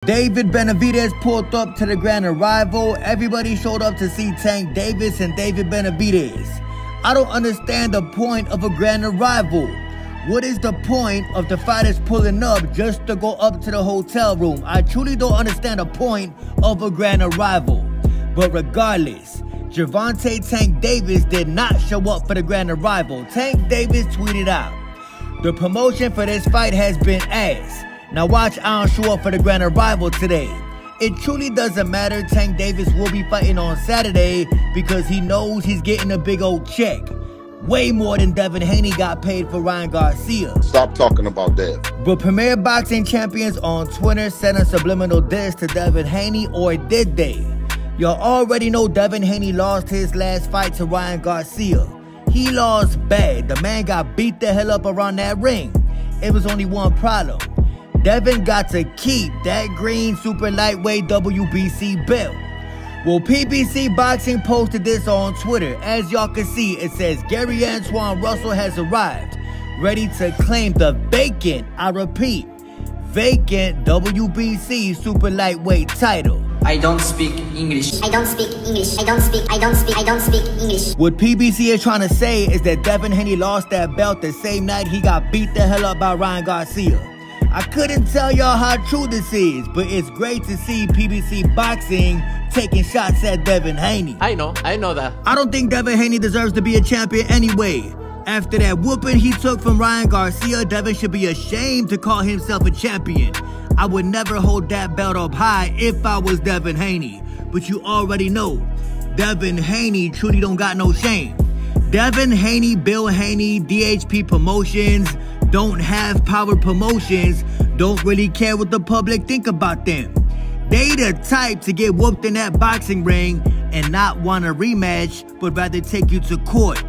David Benavidez pulled up to the grand arrival. Everybody showed up to see Tank Davis and David Benavidez. I don't understand the point of a grand arrival. What is the point of the fighters pulling up just to go up to the hotel room? I truly don't understand the point of a grand arrival. But regardless, Gervonta Tank Davis did not show up for the grand arrival. Tank Davis tweeted out, "The promotion for this fight has been ass. Now watch I don't show up for the grand arrival today." It truly doesn't matter. Tank Davis will be fighting on Saturday because he knows he's getting a big old check. Way more than Devin Haney got paid for Ryan Garcia. Stop talking about that. But Premier Boxing Champions on Twitter sent a subliminal diss to Devin Haney, or did they? Y'all already know Devin Haney lost his last fight to Ryan Garcia. He lost bad. The man got beat the hell up around that ring. It was only one problem. Devin got to keep that green super lightweight WBC belt. Well, PBC Boxing posted this on Twitter. As y'all can see, it says Gary Antoine Russell has arrived, ready to claim the vacant, I repeat, vacant WBC super lightweight title. I don't speak English. I don't speak English. I don't speak English. What PBC is trying to say is that Devin Haney lost that belt the same night he got beat the hell up by Ryan Garcia. I couldn't tell y'all how true this is, but it's great to see PBC Boxing taking shots at Devin Haney. I know that. I don't think Devin Haney deserves to be a champion anyway. After that whooping he took from Ryan Garcia, Devin should be ashamed to call himself a champion. I would never hold that belt up high if I was Devin Haney. But you already know, Devin Haney truly don't got no shame. Devin Haney, Bill Haney, DHP Promotions, don't have power promotions, don't really care what the public think about them. They the type to get whooped in that boxing ring and not want a rematch, but rather take you to court.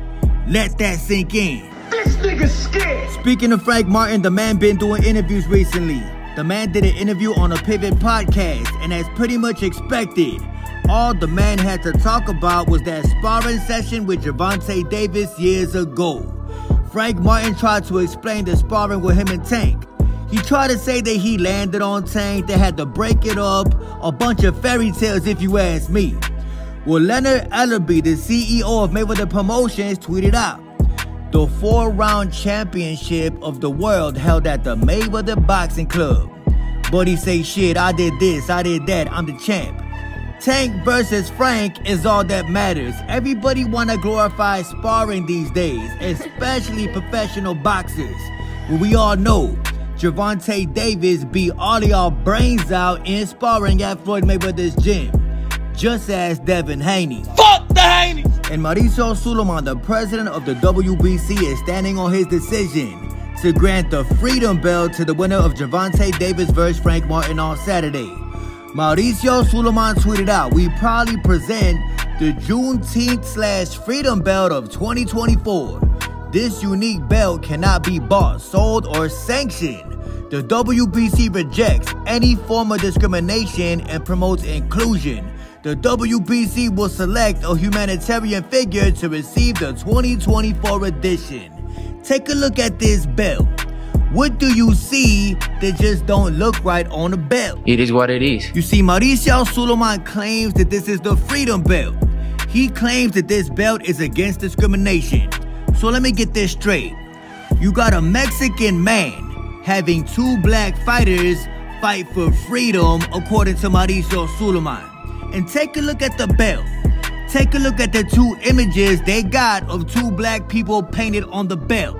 Let that sink in. This nigga's scared. Speaking of Frank Martin, the man been doing interviews recently. The man did an interview on a Pivot podcast, and as pretty much expected, all the man had to talk about was that sparring session with Gervonta Davis years ago. Frank Martin tried to explain the sparring with him and Tank. He tried to say that he landed on Tank, they had to break it up, a bunch of fairy tales if you ask me. Well, Leonard Ellerby, the CEO of Mayweather Promotions, tweeted out, "The 4-round championship of the world held at the Mayweather Boxing Club. Buddy say, shit, I did this, I did that, I'm the champ." Tank versus Frank is all that matters. Everybody wanna glorify sparring these days, especially professional boxers. Well, we all know Gervonta Davis beat all of y'all brains out in sparring at Floyd Mayweather's gym, just as Devin Haney. Fuck the Haney! And Mauricio Sulaiman, the president of the WBC, is standing on his decision to grant the Freedom Belt to the winner of Gervonta Davis versus Frank Martin on Saturday. Mauricio Sulaiman tweeted out, "We proudly present the Juneteenth/Freedom Belt of 2024. This unique belt cannot be bought, sold, or sanctioned. The WBC rejects any form of discrimination and promotes inclusion. The WBC will select a humanitarian figure to receive the 2024 edition." Take a look at this belt. What do you see that just don't look right on the belt? It is what it is. You see, Mauricio Sulaiman claims that this is the Freedom Belt. He claims that this belt is against discrimination. So let me get this straight. You got a Mexican man having 2 black fighters fight for freedom, according to Mauricio Sulaiman. And take a look at the belt. Take a look at the 2 images they got of 2 black people painted on the belt.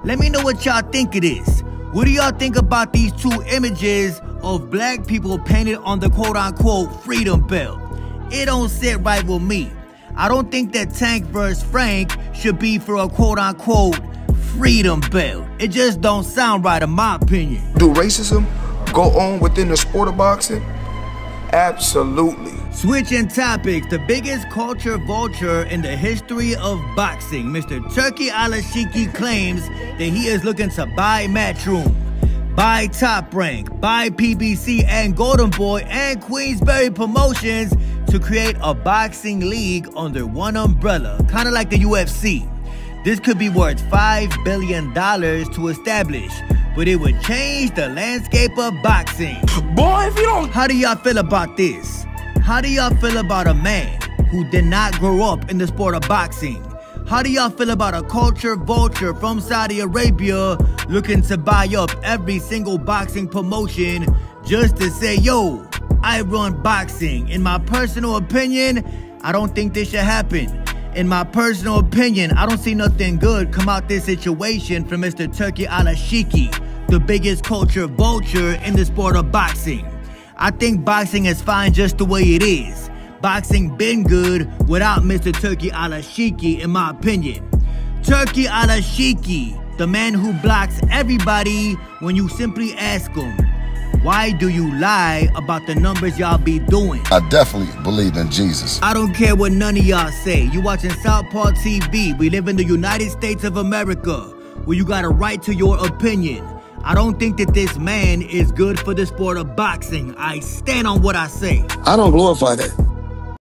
Let me know what y'all think of this. What do y'all think about these 2 images of black people painted on the quote-unquote Freedom Belt? It don't sit right with me. I don't think that Tank vs. Frank should be for a quote-unquote Freedom Belt. It just don't sound right in my opinion. Do racism go on within the sport of boxing? Absolutely. Switching topics, the biggest culture vulture in the history of boxing, Mr. Turki Alashiki, claims that he is looking to buy Matchroom, buy Top Rank, buy PBC and Golden Boy and Queensberry Promotions to create a boxing league under one umbrella, kind of like the UFC. This could be worth $5 billion to establish. but it would change the landscape of boxing. Boy, if you don't... How do y'all feel about this? How do y'all feel about a man who did not grow up in the sport of boxing? How do y'all feel about a culture vulture from Saudi Arabia looking to buy up every single boxing promotion just to say, yo, I run boxing? In my personal opinion, I don't think this should happen. In my personal opinion, I don't see nothing good come out this situation from Mr. Turki Al-Shiki, the biggest culture vulture in the sport of boxing. I think boxing is fine just the way it is. Boxing been good without Mr. Turki Al-Shiki, in my opinion. Turki Al-Shiki, the man who blocks everybody when you simply ask him, why do you lie about the numbers y'all be doing? I definitely believe in Jesus. I don't care what none of y'all say. You watching Southpaw TV. We live in the United States of America, where you got a right to your opinion. I don't think that this man is good for the sport of boxing. I stand on what I say. I don't glorify that.